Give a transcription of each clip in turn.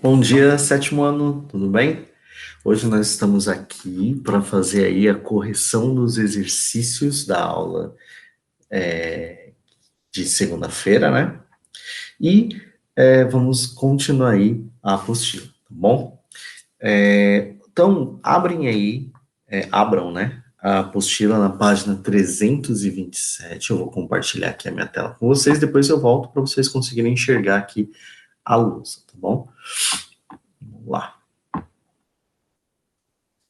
Bom dia, sétimo ano, tudo bem? Hoje nós estamos aqui para fazer aí a correção dos exercícios da aula de segunda-feira, né? E vamos continuar aí a apostila, tá bom? Então, abram, né? A apostila na página 327. Eu vou compartilhar aqui a minha tela com vocês, depois eu volto para vocês conseguirem enxergar aqui a lousa, tá bom? Vamos lá.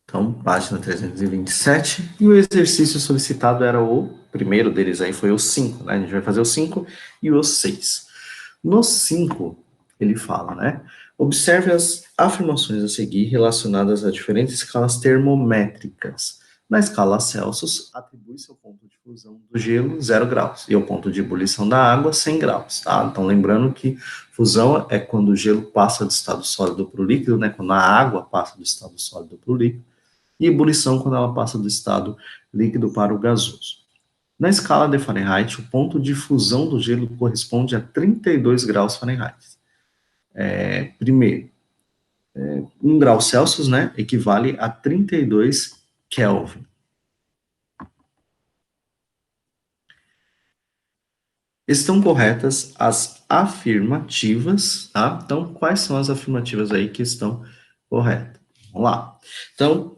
Então, página 327. E o exercício solicitado era o primeiro deles aí, foi o 5, né? A gente vai fazer o 5 e o 6. No 5, ele fala, né? Observe as afirmações a seguir relacionadas a diferentes escalas termométricas. Na escala Celsius, atribui-se ao ponto de fusão do gelo 0 graus e ao ponto de ebulição da água 100 graus, tá? Então, lembrando que fusão é quando o gelo passa do estado sólido para o líquido, né? Quando a água passa do estado sólido para o líquido, e ebulição quando ela passa do estado líquido para o gasoso. Na escala de Fahrenheit, o ponto de fusão do gelo corresponde a 32 graus Fahrenheit. Primeiro, 1 grau Celsius, né, equivale a 32 Kelvin. Estão corretas as afirmativas, tá? Então, quais são as afirmativas aí que estão corretas? Vamos lá. Então,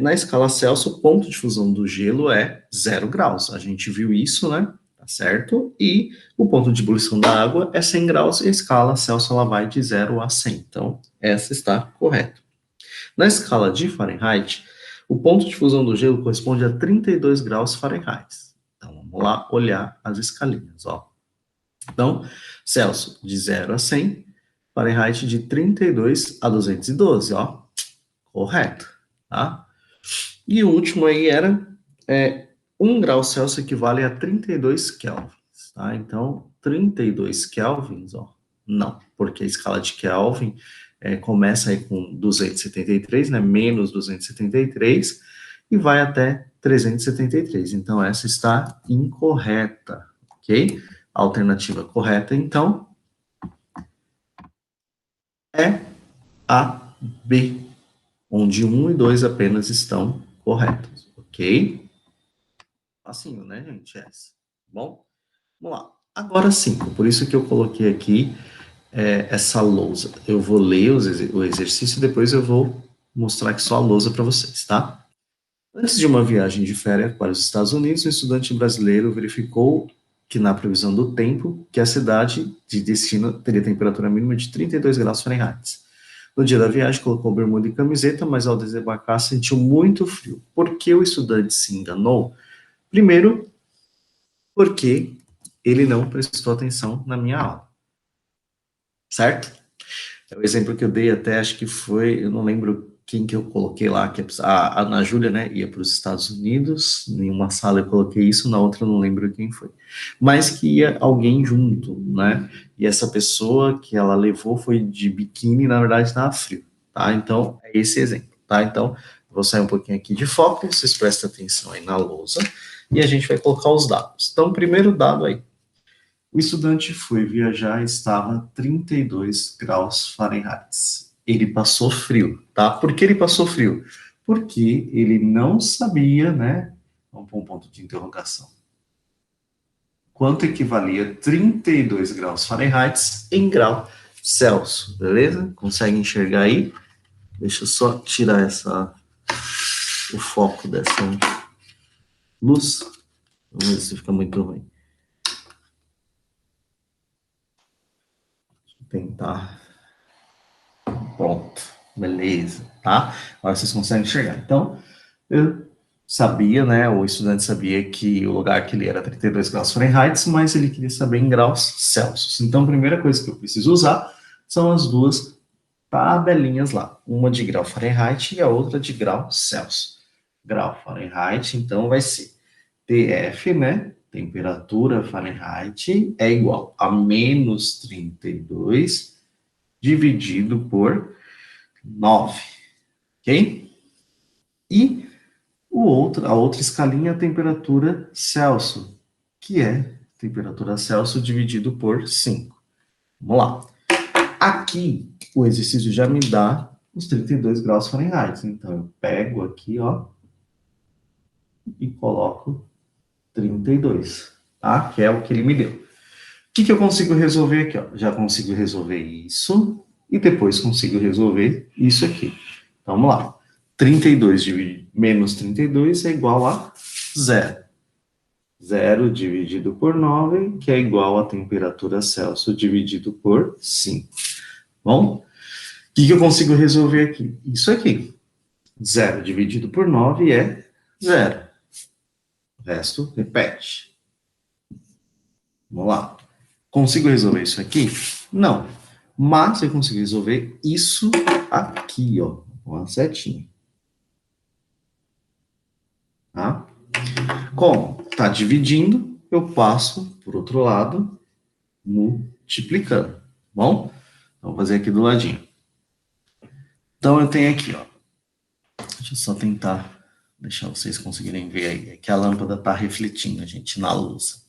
na escala Celsius, o ponto de fusão do gelo é 0 graus. A gente viu isso, né? Tá certo? E o ponto de ebulição da água é 100 graus e a escala Celsius ela vai de 0 a 100. Então, essa está correta. Na escala de Fahrenheit, o ponto de fusão do gelo corresponde a 32 graus Fahrenheit. Então, vamos lá olhar as escalinhas, ó. Então, Celsius de 0 a 100, Fahrenheit de 32 a 212, ó. Correto, tá? E o último aí era 1 grau Celsius equivale a 32 kelvins, tá? Então, 32 kelvins, ó, não, porque a escala de Kelvin começa aí com 273, né, menos 273, e vai até 373. Então, essa está incorreta, ok? A alternativa correta, então, é a B, onde 1 e 2 apenas estão corretos, ok? Facinho, né, gente? Essa. Bom, vamos lá. Agora sim, por isso que eu coloquei aqui essa lousa. Eu vou ler o exercício e depois eu vou mostrar aqui só a lousa para vocês, tá? Antes de uma viagem de férias para os Estados Unidos, um estudante brasileiro verificou que na previsão do tempo, que a cidade de destino teria temperatura mínima de 32 graus Fahrenheit. No dia da viagem, colocou bermuda e camiseta, mas ao desembarcar sentiu muito frio. Por que o estudante se enganou? Primeiro, porque ele não prestou atenção na minha aula, certo? É o exemplo que eu dei até, acho que foi, eu não lembro quem que eu coloquei lá, que a Ana Júlia, né, ia para os Estados Unidos, em uma sala eu coloquei isso, na outra eu não lembro quem foi, mas que ia alguém junto, né, e essa pessoa que ela levou foi de biquíni, na verdade estava frio, tá, então é esse exemplo, tá, então vou sair um pouquinho aqui de foco, vocês prestem atenção aí na lousa, e a gente vai colocar os dados. Então, o primeiro dado aí, o estudante foi viajar e estava 32 graus Fahrenheit. Ele passou frio, tá? Por que ele passou frio? Porque ele não sabia, né? Vamos pôr um ponto de interrogação. Quanto equivalia 32 graus Fahrenheit em grau Celsius, beleza? Consegue enxergar aí? Deixa eu só tirar o foco dessa luz. Vamos ver se fica muito ruim. Deixa eu tentar. Pronto, beleza, tá? Agora vocês conseguem enxergar. Então, eu sabia, né? O estudante sabia que o lugar que ele era 32 graus Fahrenheit, mas ele queria saber em graus Celsius. Então, a primeira coisa que eu preciso usar são as duas tabelinhas lá, uma de grau Fahrenheit e a outra de grau Celsius. Grau Fahrenheit, então, vai ser TF, né? Temperatura Fahrenheit é igual a menos 32 dividido por 9, ok? E a outra escalinha é a temperatura Celsius, que é temperatura Celsius dividido por 5. Vamos lá. Aqui, o exercício já me dá os 32 graus Fahrenheit. Então, eu pego aqui, ó, e coloco 32, tá? Que é o que ele me deu. O que eu consigo resolver aqui, ó? Já consigo resolver isso e depois consigo resolver isso aqui. Então, vamos lá. 32 menos 32 é igual a zero. 0 dividido por 9, que é igual a temperatura Celsius dividido por 5. Bom, o que eu consigo resolver aqui? Isso aqui. 0 dividido por 9 é 0. O resto repete. Vamos lá. Consigo resolver isso aqui? Não. Mas eu consigo resolver isso aqui, ó, com a setinha. Tá? Como está dividindo, eu passo por outro lado, multiplicando. Bom? Vamos fazer aqui do ladinho. Então, eu tenho aqui, ó. Deixa eu só tentar deixar vocês conseguirem ver aí. É que a lâmpada está refletindo, gente, na luz.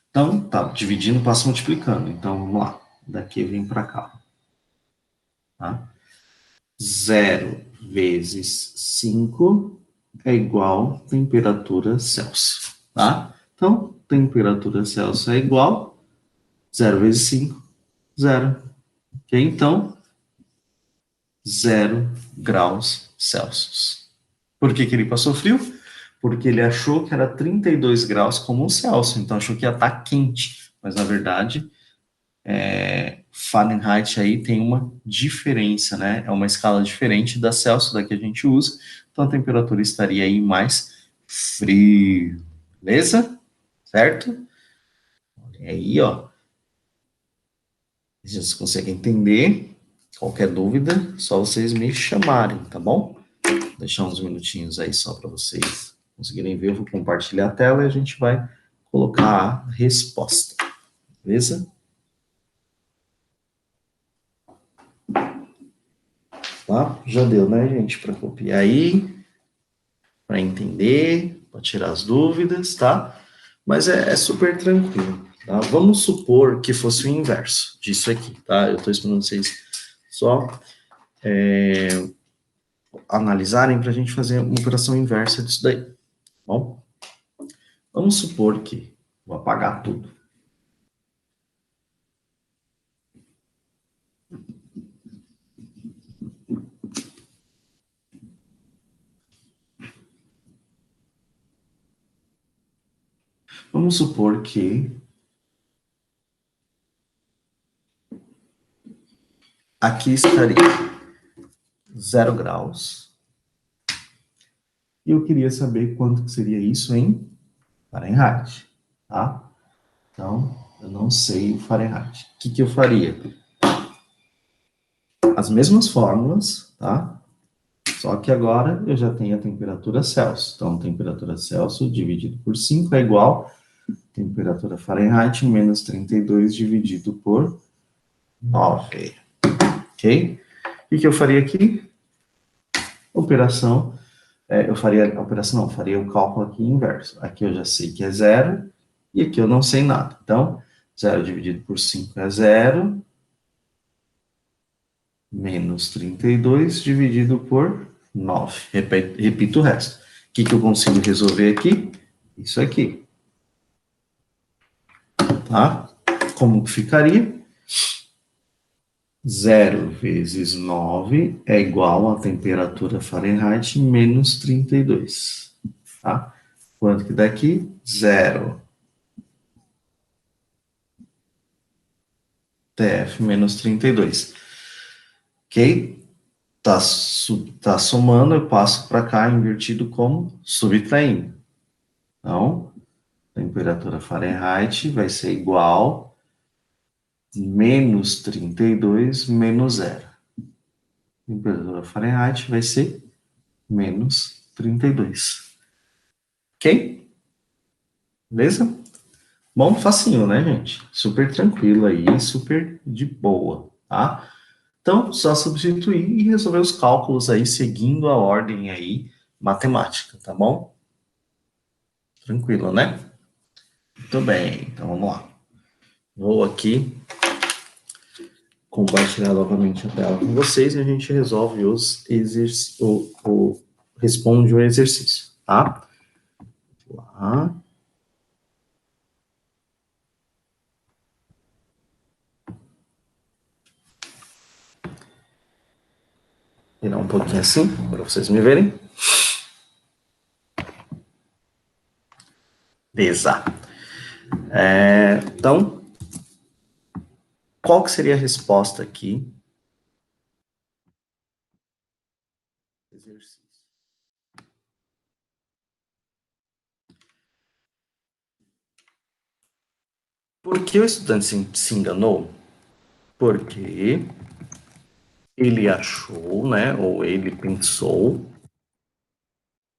Então, tá dividindo, passo multiplicando. Então, vamos lá. Daqui vem para cá. Tá? 0 vezes 5 é igual a temperatura Celsius. Tá? Então, temperatura Celsius é igual 0 vezes 5, 0. Ok? Então, 0 graus Celsius. Por que ele passou frio? Porque ele achou que era 32 graus como um Celsius, então achou que ia estar quente, mas na verdade, Fahrenheit aí tem uma diferença, né? É uma escala diferente da Celsius, da que a gente usa, então a temperatura estaria aí mais frio, beleza? Certo? Olha aí, ó. Vocês conseguem entender? Qualquer dúvida, só vocês me chamarem, tá bom? Vou deixar uns minutinhos aí só para vocês conseguirem ver. Eu vou compartilhar a tela e a gente vai colocar a resposta, beleza? Tá? Já deu, né, gente, para copiar aí, para entender, para tirar as dúvidas, tá? Mas é super tranquilo, tá? Vamos supor que fosse o inverso disso aqui, tá? Eu estou esperando vocês só analisarem para a gente fazer uma operação inversa disso daí, tá bom? Vamos supor que vou apagar tudo. Vamos supor que aqui estaria 0 graus. E eu queria saber quanto que seria isso em Fahrenheit, tá? Então, eu não sei o Fahrenheit. O que eu faria? As mesmas fórmulas, tá? Só que agora eu já tenho a temperatura Celsius. Então, temperatura Celsius dividido por 5 é igual a temperatura Fahrenheit menos 32 dividido por 9. Ok? O que eu faria aqui? Operação. Eu faria a operação, não, faria o cálculo aqui inverso. Aqui eu já sei que é 0 e aqui eu não sei nada. Então, 0 dividido por 5 é 0, menos 32 dividido por 9. Repito o resto. O que eu consigo resolver aqui? Isso aqui. Tá? Como que ficaria? 0 vezes 9 é igual a temperatura Fahrenheit menos 32. Tá? Quanto que dá aqui? 0. TF menos 32. Ok? Tá somando, eu passo para cá invertido como subtraindo. Então, temperatura Fahrenheit vai ser igual menos 32 menos 0. Temperatura Fahrenheit vai ser menos 32. Ok? Beleza? Bom, facinho, né, gente? Super tranquilo aí, super de boa, tá? Então, só substituir e resolver os cálculos aí, seguindo a ordem aí matemática, tá bom? Tranquilo, né? Muito bem, então vamos lá. Vou aqui compartilhar novamente a tela com vocês e a gente resolve os exercícios, responde o exercício, tá? Lá. Virar um pouquinho assim, para vocês me verem. Beleza. Então, qual que seria a resposta aqui? Exercício. Por que o estudante se enganou? Porque ele achou, né, ou ele pensou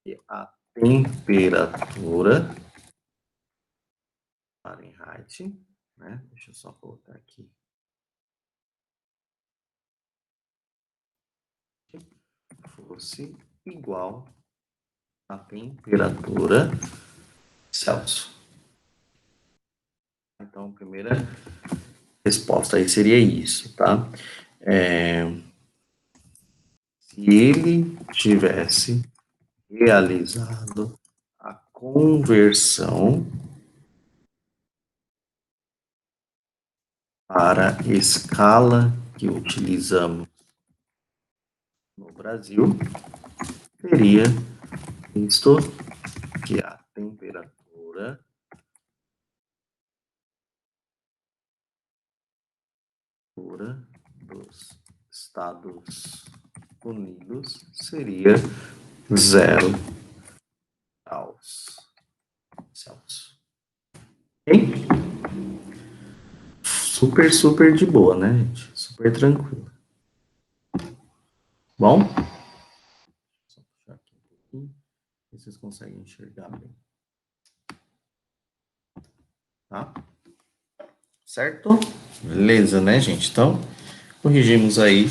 que a temperatura Fahrenheit, né, deixa eu só colocar aqui, fosse igual à temperatura Celsius. Então, a primeira resposta aí seria isso, tá? Se ele tivesse realizado a conversão para a escala que utilizamos no Brasil, teria visto que a temperatura dos Estados Unidos seria 0 graus Celsius. Ok? Super, super de boa, né, gente? Super tranquilo. Bom? Só puxar aqui um pouquinho. Vocês conseguem enxergar bem. Tá? Certo? Beleza, né, gente? Então, corrigimos aí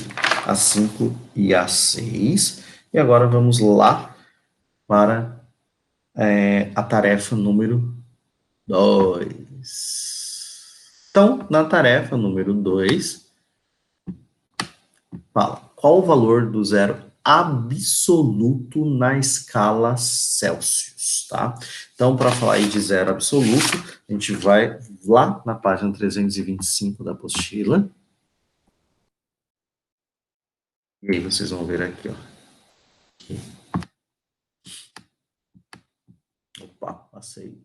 a 5 e a 6. E agora vamos lá para a tarefa número 2. Então, na tarefa número 2, fala qual o valor do zero absoluto na escala Celsius, tá? Então, para falar aí de zero absoluto, a gente vai lá na página 325 da apostila. E aí vocês vão ver aqui, ó. Aqui. Opa, passei.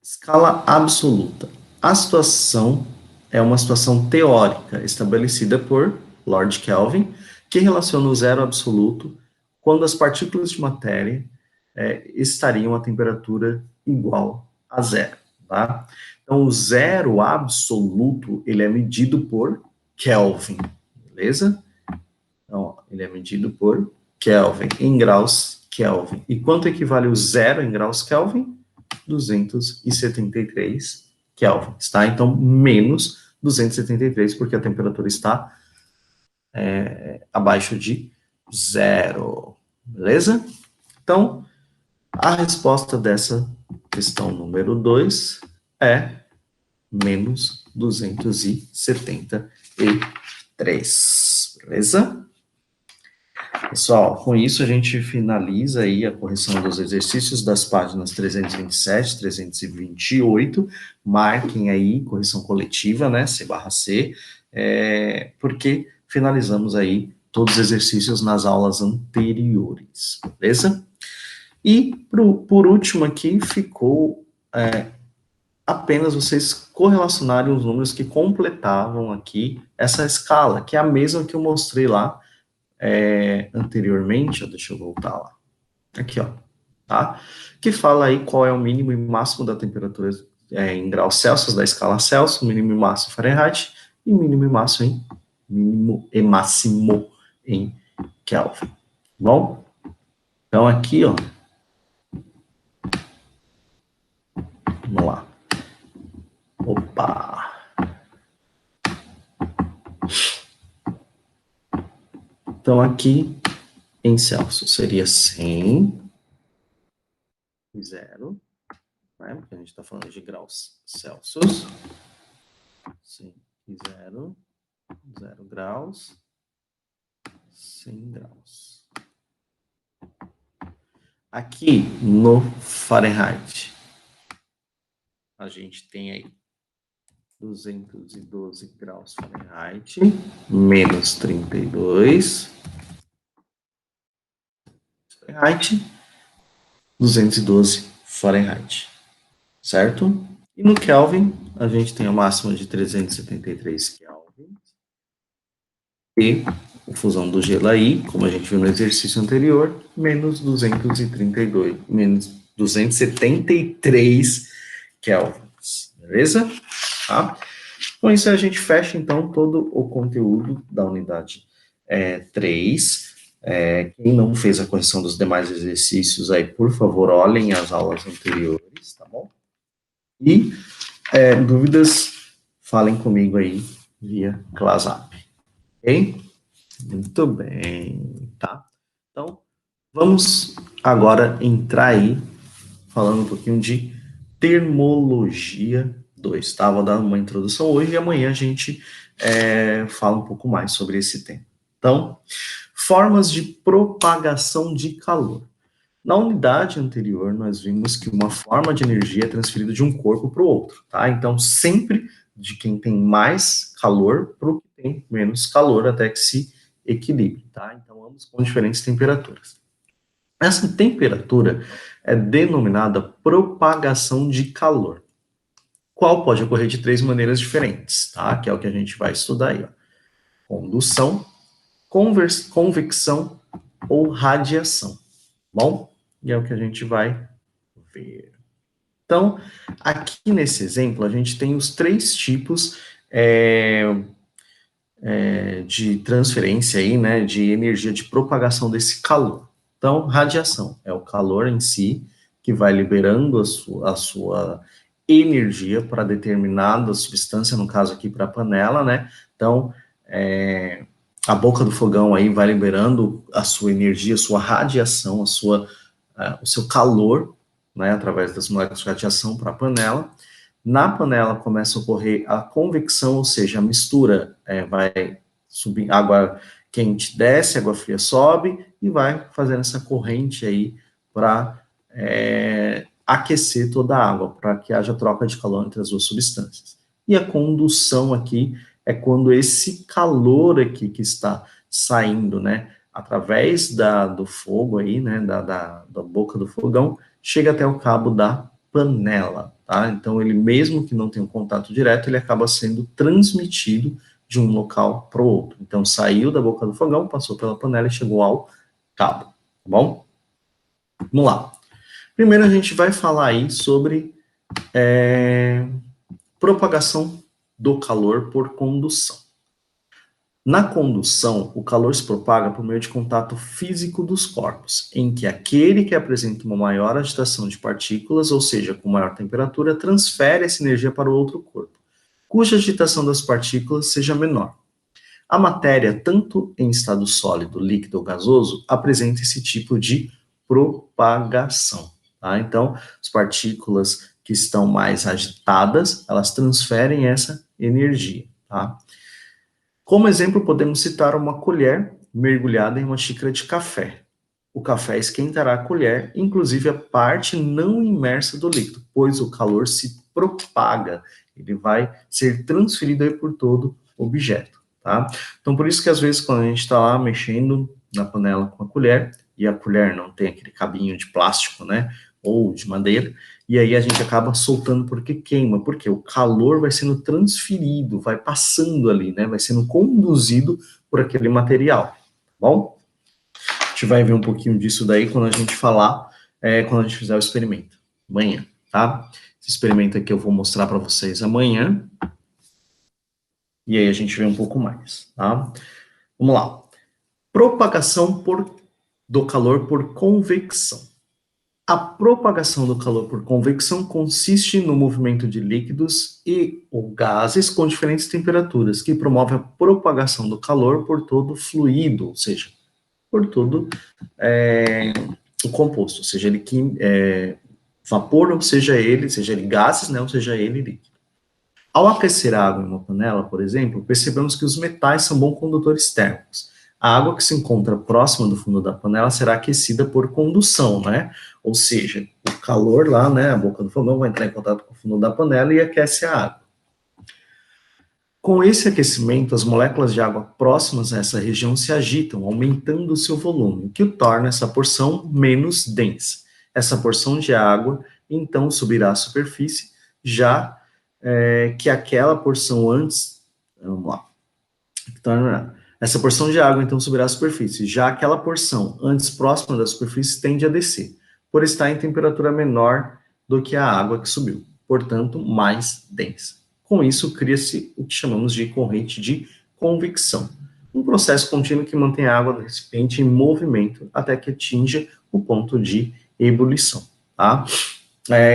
Escala absoluta. A situação é uma situação teórica estabelecida por Lord Kelvin, que relaciona o zero absoluto quando as partículas de matéria estariam a temperatura igual a zero. Tá? Então, o zero absoluto ele é medido por Kelvin, beleza? Então, ele é medido por Kelvin, em graus Kelvin. E quanto equivale o zero em graus Kelvin? 273 Kelvin, tá? Então, menos 273, porque a temperatura está abaixo de zero, beleza? Então, a resposta dessa questão número 2 é menos 273, beleza? Pessoal, com isso a gente finaliza aí a correção dos exercícios das páginas 327, 328. Marquem aí correção coletiva, né, C/C, porque finalizamos aí todos os exercícios nas aulas anteriores, beleza? E por último aqui ficou apenas vocês correlacionarem os números que completavam aqui essa escala, que é a mesma que eu mostrei lá anteriormente, deixa eu voltar lá, aqui, ó, tá? Que fala aí qual é o mínimo e máximo da temperatura em graus Celsius, da escala Celsius, mínimo e máximo Fahrenheit, e mínimo e máximo em Kelvin. Bom? Então aqui, ó, vamos lá. Opa! Então aqui, em Celsius, seria 100 e 0, né? Porque a gente está falando de graus Celsius. zero, 0 graus, 100 graus. Aqui no Fahrenheit, a gente tem aí 212 graus Fahrenheit, menos 32 Fahrenheit, 212 Fahrenheit, certo? E no Kelvin, a gente tem a máxima de 373 Kelvin. E a fusão do gelo aí, como a gente viu no exercício anterior, menos 232, menos 273 kelvins, beleza? Tá? Com isso a gente fecha, então, todo o conteúdo da unidade 3. Quem não fez a correção dos demais exercícios aí, por favor, olhem as aulas anteriores, tá bom? E dúvidas, falem comigo aí via ClassApp. Ok? Muito bem, tá? Então, vamos agora entrar aí falando um pouquinho de termologia 2, tá? Vou dar uma introdução hoje e amanhã a gente fala um pouco mais sobre esse tema. Então, formas de propagação de calor. Na unidade anterior, nós vimos que uma forma de energia é transferida de um corpo para o outro, tá? Então, sempre de quem tem mais calor para o que tem menos calor, até que se equilibre, tá? Então, ambos com diferentes temperaturas. Essa temperatura é denominada propagação de calor, qual pode ocorrer de 3 maneiras diferentes, tá? Que é o que a gente vai estudar aí, ó. Condução, convecção ou radiação, bom? E é o que a gente vai ver. Então, aqui nesse exemplo, a gente tem os 3 tipos de transferência aí, né, de energia de propagação desse calor. Então, radiação é o calor em si, que vai liberando a sua energia para determinada substância, no caso aqui para a panela, né? Então, a boca do fogão aí vai liberando a sua energia, a sua radiação, o seu calor, né, através das moléculas de radiação para a panela. Na panela começa a ocorrer a convecção, ou seja, a mistura vai subir, água quente desce, água fria sobe e vai fazendo essa corrente aí para aquecer toda a água, para que haja troca de calor entre as duas substâncias. E a condução aqui é quando esse calor aqui que está saindo, né, através do fogo aí, né, da boca do fogão, chega até o cabo da panela, tá? Então, ele mesmo que não tenha um contato direto, ele acaba sendo transmitido de um local para o outro. Então, saiu da boca do fogão, passou pela panela e chegou ao cabo, tá bom? Vamos lá. Primeiro, a gente vai falar aí sobre propagação do calor por condução. Na condução, o calor se propaga por meio de contato físico dos corpos, em que aquele que apresenta uma maior agitação de partículas, ou seja, com maior temperatura, transfere essa energia para o outro corpo, cuja agitação das partículas seja menor. A matéria, tanto em estado sólido, líquido ou gasoso, apresenta esse tipo de propagação. Tá? Então, as partículas que estão mais agitadas, elas transferem essa energia. Tá? Como exemplo, podemos citar uma colher mergulhada em uma xícara de café. O café esquentará a colher, inclusive a parte não imersa do líquido, pois o calor se propaga, ele vai ser transferido aí por todo o objeto, tá? Então, por isso que às vezes quando a gente está lá mexendo na panela com a colher, e a colher não tem aquele cabinho de plástico, né, ou de madeira, e aí a gente acaba soltando porque queima, porque o calor vai sendo transferido, vai passando ali, né, vai sendo conduzido por aquele material, tá bom? A gente vai ver um pouquinho disso daí quando a gente falar, quando a gente fizer o experimento, amanhã, tá? Esse experimento aqui eu vou mostrar para vocês amanhã, e aí a gente vê um pouco mais, tá? Vamos lá. Propagação do calor por convecção. A propagação do calor por convecção consiste no movimento de líquidos e ou gases com diferentes temperaturas, que promove a propagação do calor por todo o fluido, ou seja, por todo o composto, seja ele vapor, ou seja ele gases, né, ou seja ele líquido. Ao aquecer a água em uma panela, por exemplo, percebemos que os metais são bons condutores térmicos. A água que se encontra próxima do fundo da panela será aquecida por condução, né? Ou seja, o calor lá, né, a boca do fogão vai entrar em contato com o fundo da panela e aquece a água. Com esse aquecimento, as moléculas de água próximas a essa região se agitam, aumentando o seu volume, o que torna essa porção menos densa. Essa porção de água, então, subirá à superfície, já que aquela porção antes. Vamos lá. Essa porção de água, então, subirá à superfície, já aquela porção antes próxima da superfície tende a descer, por estar em temperatura menor do que a água que subiu, portanto, mais densa. Com isso, cria-se o que chamamos de corrente de convecção, um processo contínuo que mantém a água do recipiente em movimento até que atinja o ponto de ebulição. Tá?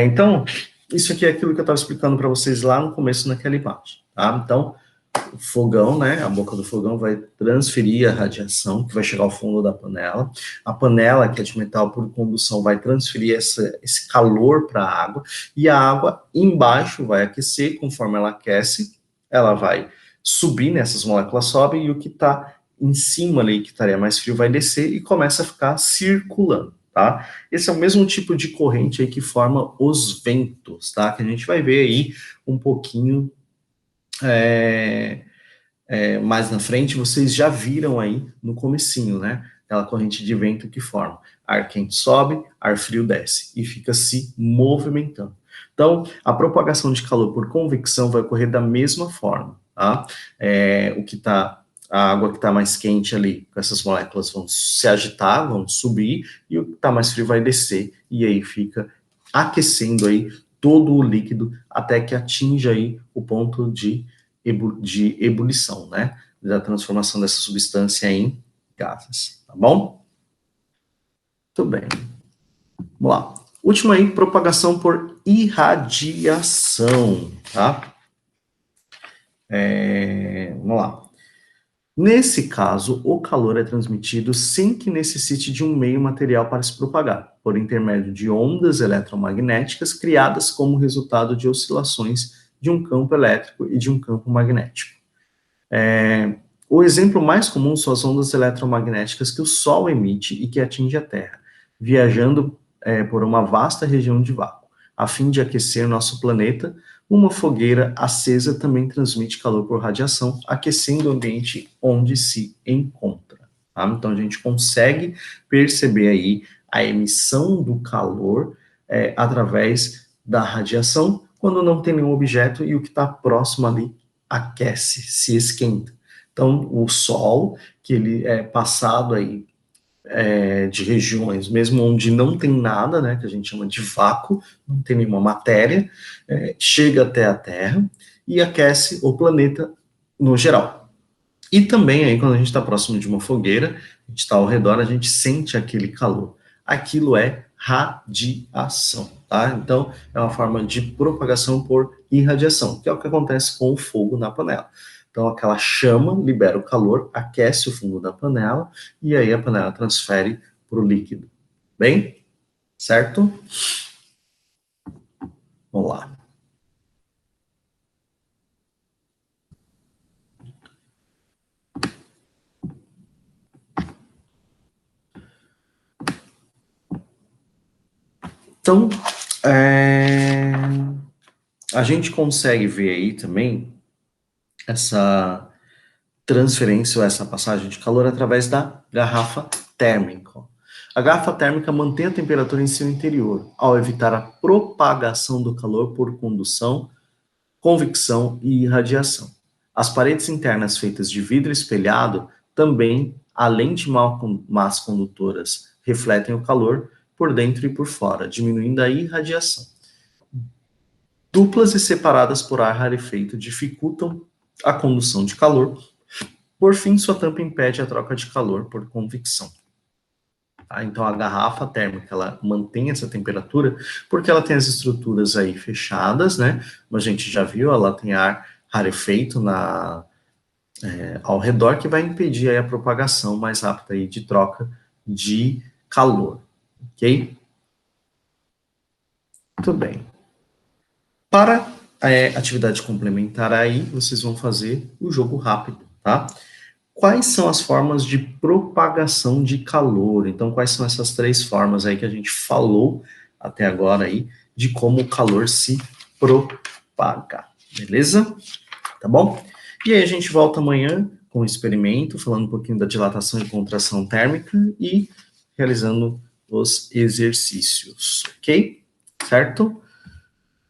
Então, isso aqui é aquilo que eu estava explicando para vocês lá no começo naquela imagem. Tá? Então, o fogão, né, a boca do fogão vai transferir a radiação que vai chegar ao fundo da panela. A panela, que é de metal por condução, vai transferir esse calor para a água. E a água embaixo vai aquecer. Conforme ela aquece, ela vai subir, né, essas moléculas sobem, e o que está em cima ali, que estaria mais frio, vai descer e começa a ficar circulando. Tá? Esse é o mesmo tipo de corrente aí que forma os ventos, tá? Que a gente vai ver aí um pouquinho mais na frente. Vocês já viram aí no comecinho, né? Aquela corrente de vento que forma. Ar quente sobe, ar frio desce e fica se movimentando. Então, a propagação de calor por convecção vai ocorrer da mesma forma, tá? A água que está mais quente ali, com essas moléculas vão se agitar, vão subir, e o que está mais frio vai descer, e aí fica aquecendo aí todo o líquido até que atinja aí o ponto de ebulição, né? Da transformação dessa substância em gases, tá bom? Muito bem. Vamos lá. Última aí, propagação por irradiação, tá? Vamos lá. Nesse caso, o calor é transmitido sem que necessite de um meio material para se propagar, por intermédio de ondas eletromagnéticas criadas como resultado de oscilações de um campo elétrico e de um campo magnético. O exemplo mais comum são as ondas eletromagnéticas que o Sol emite e que atinge a Terra, viajando por uma vasta região de vácuo. A fim de aquecer nosso planeta, uma fogueira acesa também transmite calor por radiação, aquecendo o ambiente onde se encontra. Tá? Então a gente consegue perceber aí a emissão do calor através da radiação, quando não tem nenhum objeto e o que está próximo ali aquece, se esquenta. Então, o Sol, que ele é passado aí de regiões, mesmo onde não tem nada, né, que a gente chama de vácuo, não tem nenhuma matéria, chega até a Terra e aquece o planeta no geral. E também aí, quando a gente está próximo de uma fogueira, a gente está ao redor, a gente sente aquele calor. Aquilo é radiação, tá? Então, é uma forma de propagação por irradiação, que é o que acontece com o fogo na panela. Então, aquela chama libera o calor, aquece o fundo da panela, e aí a panela transfere para o líquido. Bem? Certo? Vamos lá. Então, a gente consegue ver aí também essa transferência ou essa passagem de calor através da garrafa térmica. A garrafa térmica mantém a temperatura em seu interior, ao evitar a propagação do calor por condução, convecção e irradiação. As paredes internas feitas de vidro espelhado também, além de más condutoras, refletem o calor por dentro e por fora, diminuindo a irradiação. Duplas e separadas por ar rarefeito dificultam a condução de calor. Por fim, sua tampa impede a troca de calor por convecção. Tá? Então, a garrafa térmica, ela mantém essa temperatura porque ela tem as estruturas aí fechadas, né? Como a gente já viu, ela tem ar rarefeito ao redor que vai impedir aí a propagação mais rápida aí de troca de calor, ok? Muito bem. Para atividade complementar aí, vocês vão fazer o jogo rápido, tá? Quais são as formas de propagação de calor? Então, quais são essas três formas aí que a gente falou até agora aí, de como o calor se propaga, beleza? Tá bom? E aí a gente volta amanhã com o experimento, falando um pouquinho da dilatação e contração térmica e realizando os exercícios, ok? Certo?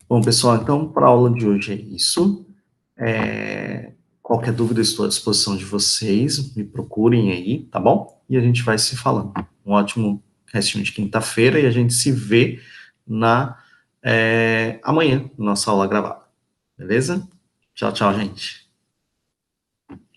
Bom, pessoal, então, para a aula de hoje é isso. Qualquer dúvida, estou à disposição de vocês. Me procurem aí, tá bom? E a gente vai se falando. Um ótimo restinho de quinta-feira e a gente se vê amanhã, na nossa aula gravada. Beleza? Tchau, tchau, gente.